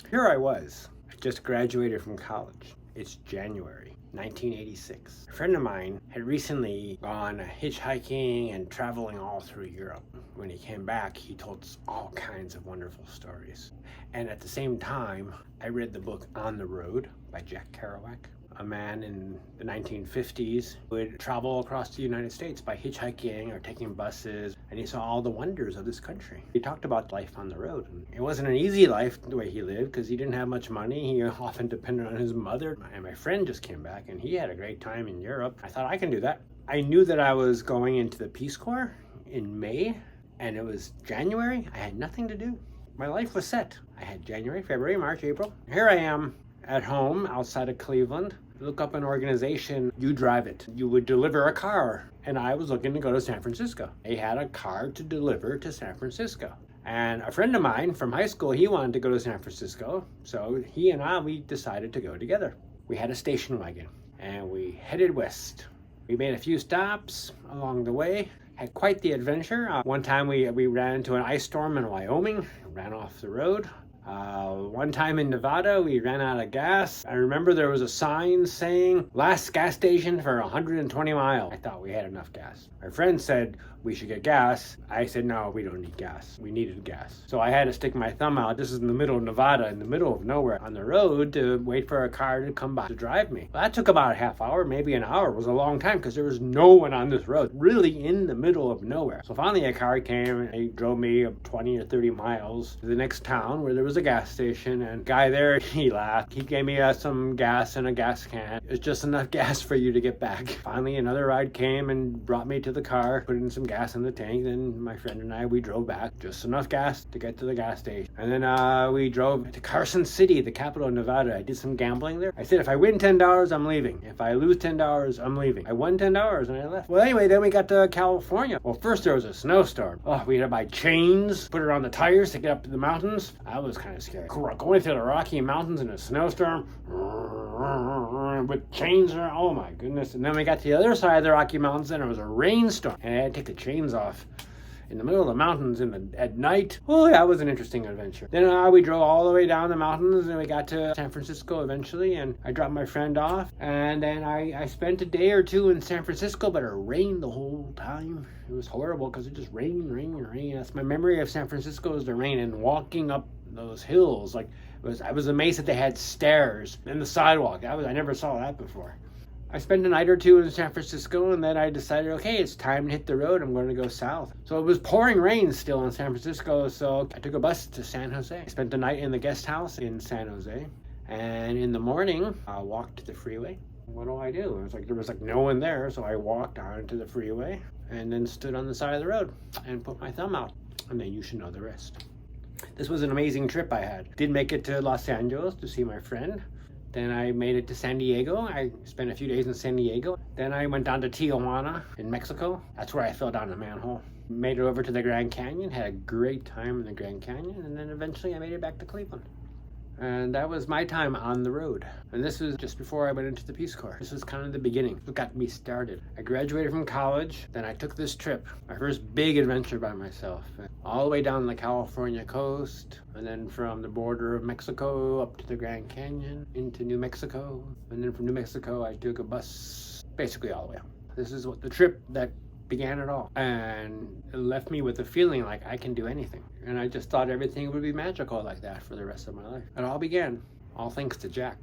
Here I was. I just graduated from college. It's January 1986. A friend of mine had recently gone hitchhiking and traveling all through Europe. When he came back, he told us all kinds of wonderful stories. And at the same time, I read the book On the Road by Jack Kerouac, a man in the 1950s who would travel across the United States by hitchhiking or taking buses, and he saw all the wonders of this country. He talked about life on the road. And it wasn't an easy life the way he lived because he didn't have much money. He often depended on his mother. And my friend just came back and he had a great time in Europe. I thought I can do that. I knew that I was going into the Peace Corps in May, and it was January. I had nothing to do. My life was set. I had January, February, March, April. Here I am at home outside of Cleveland. Look up an organization, you drive it. You would deliver a car, and I was looking to go to San Francisco. They had a car to deliver to San Francisco. And a friend of mine from high school, he wanted to go to San Francisco, so he and we decided to go together. We had a station wagon, and we headed west. We made a few stops along the way, had quite the adventure. One time we ran into an ice storm in Wyoming, ran off the road. One time in Nevada, we ran out of gas. I remember there was a sign saying, last gas station for 120 miles. I thought we had enough gas. My friend said we should get gas. I said, no, we don't need gas. We needed gas. So I had to stick my thumb out. This is in the middle of Nevada, in the middle of nowhere, on the road to wait for a car to come by to drive me. Well, that took about a half hour, maybe an hour. It was a long time because there was no one on this road, really in the middle of nowhere. So finally a car came and he drove me 20 or 30 miles to the next town where there was a gas station, and guy there, he laughed. He gave me some gas in a gas can. It was just enough gas for you to get back. Finally another ride came and brought me to the car, put in some gas in the tank. Then my friend and we drove back, just enough gas to get to the gas station. And then we drove to Carson City, the capital of Nevada. I did some gambling there. I said, if I win $10, I'm leaving. If I lose $10, I'm leaving. I won $10 and I left. Well, anyway, then we got to California. Well, first there was a snowstorm. Oh, we had to buy chains, put it on the tires to get up to the mountains. I was kind of scared. Going through the Rocky Mountains in a snowstorm with chains around. Oh my goodness. And then we got to the other side of the Rocky Mountains and it was a rainstorm. And I had to take the chains off in the middle of the mountains at night. Oh, that was an interesting adventure. Then we drove all the way down the mountains and we got to San Francisco eventually, and I dropped my friend off. And then I spent a day or two in San Francisco, but it rained the whole time. It was horrible because it just rained. That's my memory of San Francisco, is the rain and walking up those hills. I was amazed that they had stairs in the sidewalk. I never saw that before. I spent a night or two in San Francisco, and then I decided, okay, it's time to hit the road. I'm going to go south. So it was pouring rain still in San Francisco, so I took a bus to San Jose. I spent the night in the guest house in San Jose, and in the morning, I walked to the freeway. What do? It was there was no one there, so I walked onto the freeway and then stood on the side of the road and put my thumb out, and then you should know the rest. This was an amazing trip I had. Did make it to Los Angeles to see my friend. Then I made it to San Diego. I spent a few days in San Diego. Then I went down to Tijuana in Mexico. That's where I fell down a manhole. Made it over to the Grand Canyon, had a great time in the Grand Canyon, and then eventually I made it back to Cleveland. And that was my time on the road. And this was just before I went into the Peace Corps. This was kind of the beginning. What got me started. I graduated from college, then I took this trip. My first big adventure by myself. All the way down the California coast, and then from the border of Mexico up to the Grand Canyon, into New Mexico. And then from New Mexico, I took a bus basically all the way home. This is what the trip that began it all, and it left me with a feeling like I can do anything, and I just thought everything would be magical like that for the rest of my life. It all began all thanks to Jack.